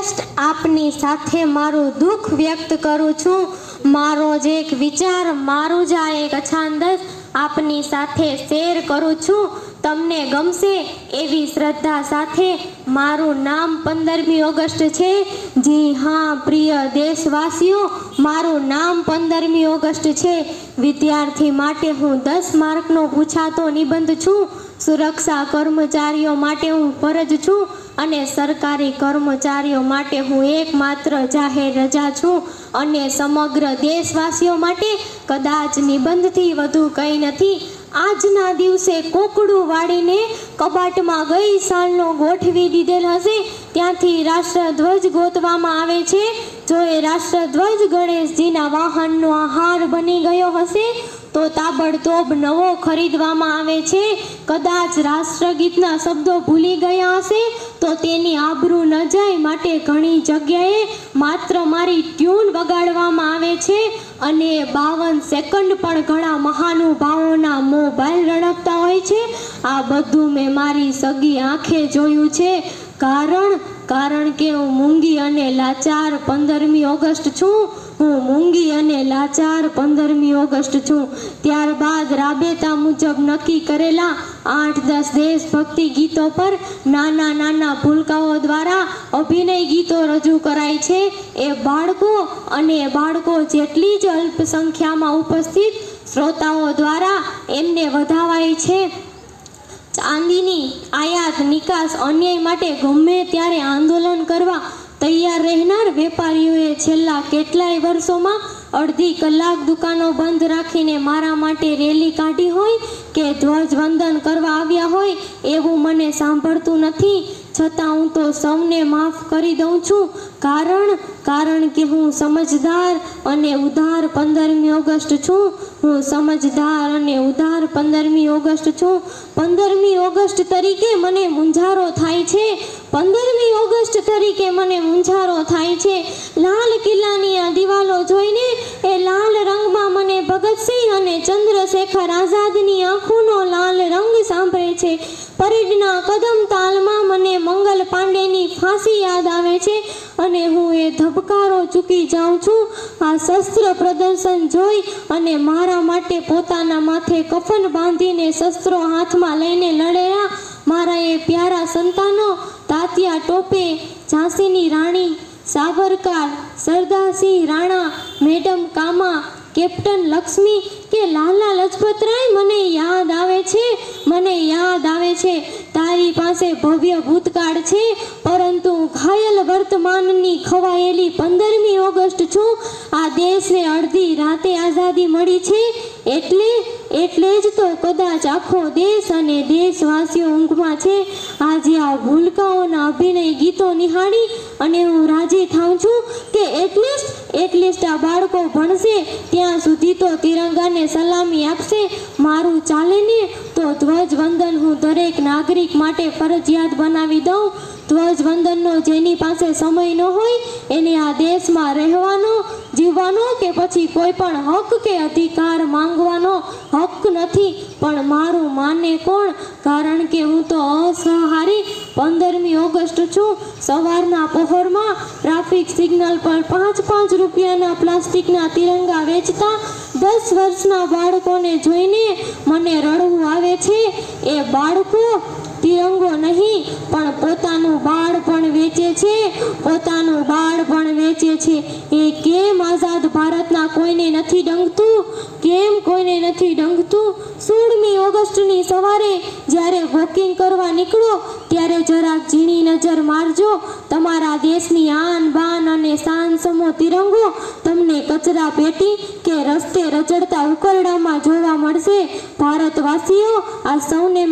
First આપની સાથે મારું દુઃખ વ્યક્ત કરું છું। મારો જ એક વિચાર, મારું જ આ એક અછાંદસ આપની સાથે શેર કરું છું। તમને ગમશે એવી શ્રદ્ધા સાથે। મારું નામ 15મી ઓગસ્ટ છે। જી હા પ્રિય દેશવાસીઓ, મારું નામ 15મી ઓગસ્ટ છે। વિદ્યાર્થી માટે હું 10 માર્કનો પૂછાતો નિબંધ છું। સુરક્ષા કર્મચારીઓ માટે હું ફરજ છું અને સરકારી કર્મચારીઓ માટે હું એકમાત્ર જાહેર રજા છું અને સમગ્ર દેશવાસીઓ માટે કદાચ નિબંધથી વધુ કંઈ નથી। આજના દિવસે કોકડું વાળીને કબાટમાં ગઈ સાલનો ગોઠવી દીધેલ હશે ત્યાંથી રાષ્ટ્રધ્વજ ગોતવામાં આવે છે। જો એ રાષ્ટ્રધ્વજ ગણેશજીના વાહનનો આહાર બની ગયો હશે તો તાબડતોબ નવો ખરીદવામાં આવે છે। કદાચ રાષ્ટ્રગીતના શબ્દો ભૂલી ગયા હશે તો તેની આબરૂ ન જાય માટે ઘણી જગ્યાએ માત્ર મારી ટ્યુન વગાડવામાં આવે છે અને 52 સેકન્ડ પણ ઘણા મહાનુભાવોના મોબાઈલ રણકતા હોય છે। આ બધું મેં મારી સગી આંખે જોયું છે। કારણ કે હું મૂંગી અને લાચાર 15મી ઓગસ્ટ છું। હું મૂંગી અને લાચાર 15મી ઓગસ્ટ છું। ત્યારબાદ રાબેતા મુજબ નક્કી કરેલા 8-10 દેશભક્તિ ગીતો પર નાના ભૂલકાઓ દ્વારા અભિનય ગીતો રજૂ કરાય છે। એ બાળકો જેટલી જ અલ્પ સંખ્યામાં ઉપસ્થિત શ્રોતાઓ દ્વારા એમને વધાવાય છે। ચાંદીની આયાત નિકાસ અન્યાય માટે ગમે ત્યારે આંદોલન કરવા તૈયાર રહેનાર વેપારીઓએ છેલ્લા કેટલાય વર્ષોમાં અડધી કલાક દુકાનો બંધ રાખીને મારા માટે રેલી કાઢી હોય કે ધ્વજવંદન કરવા આવ્યા હોય એવું મને સાંભળતું નથી। છતાં હું તો સૌને માફ કરી દઉં છું કારણ કે હું સમજદાર અને ઉદાર 15મી ઓગસ્ટ છું। હું સમજદાર અને ઉદાર 15મી ઓગસ્ટ છું। 15મી ઓગસ્ટ તરીકે મને મૂંઝારો થાય છે। 15મી ઓગસ્ટ તરીકે મને મૂંઝારો થાય છે। લાલ કિલ્લાની આ દિવાલો જોઈને એ લાલ રંગમાં મને ભગતસિંહ અને ચંદ્રશેખર આઝાદની આંખોનો લાલ રંગ સાંભળે છે। પરેડના કદમ તાલમાં મને મંગલ પાંડેની ફાંસી યાદ આવે છે અને હું એ ધબકારો ચૂકી જાઉં છું। આ શસ્ત્ર પ્રદર્શન જોઈ અને મારા માટે પોતાના માથે કફન બાંધીને શસ્ત્રો હાથમાં લઈને લડેલા મારા એ પ્યારા સંતાનો તાત્યા ટોપે, ઝાંસીની રાણી, સાવરકર, સરદારસિંહ રાણા, મેડમ કામા, કેપ્ટન લક્ષ્મી કે લાલા લજપતરાય મને યાદ આવે છે। તારી પાસે ભવ્ય ભૂતકાળ છે પરંતુ ઘાયલ વર્તમાનની ખવાયેલી 15મી ઓગસ્ટ છું। આ દેશને અડધી રાતે આઝાદી મળી છે એટલે જ તો કદાચ આખો દેશ અને દેશવાસીઓ ઊંઘમાં છે। આજે આ ભૂલકાઓના અભિનય ગીતો નિહાળી અને હું રાજી થાઉં છું કે એટલીસ્ટ આ બાળકો ભણશે ત્યાં સુધી તો તિરંગાને સલામી આપશે। મારું ચાલે ને તો ધ્વજવંદન હું દરેક નાગરિક માટે ફરજિયાત બનાવી દઉં। ધ્વજવંદનનો જેની પાસે સમય ન હોય એને આ દેશમાં રહેવાનો, જીવવાનો કે પછી કોઈ પણ હક કે અધિકાર માંગવાનો હક નથી। પણ મારું માને કોણ? કારણ કે હું તો અસહારી 15મી ઓગસ્ટ છું। સવારના પહોરમાં ટ્રાફિક સિગ્નલ પર 5-5 રૂપિયાના પ્લાસ્ટિકના તિરંગા વેચતા 10 વર્ષના બાળકોને જોઈને મને રડવું આવે છે। એ બાળકો તિરંગો નહીં પણ પોતાનું બાળપણ વેચે છે। એ કેમ આઝાદ ભારતના કોઈને નથી ડંગતું? 16મી ઓગસ્ટની સવારે જ્યારે વોકિંગ કરવા નીકળો ત્યારે જરાક ઝીણી નજર મારજો। તમારા દેશની આન બાન અને શાન સમો તિરંગો તમને કચરા પેટી કે રસ્તે રજડતા ઉકરડામાં જોવા મળશે। ભારતવાસીઓ, આ સૌને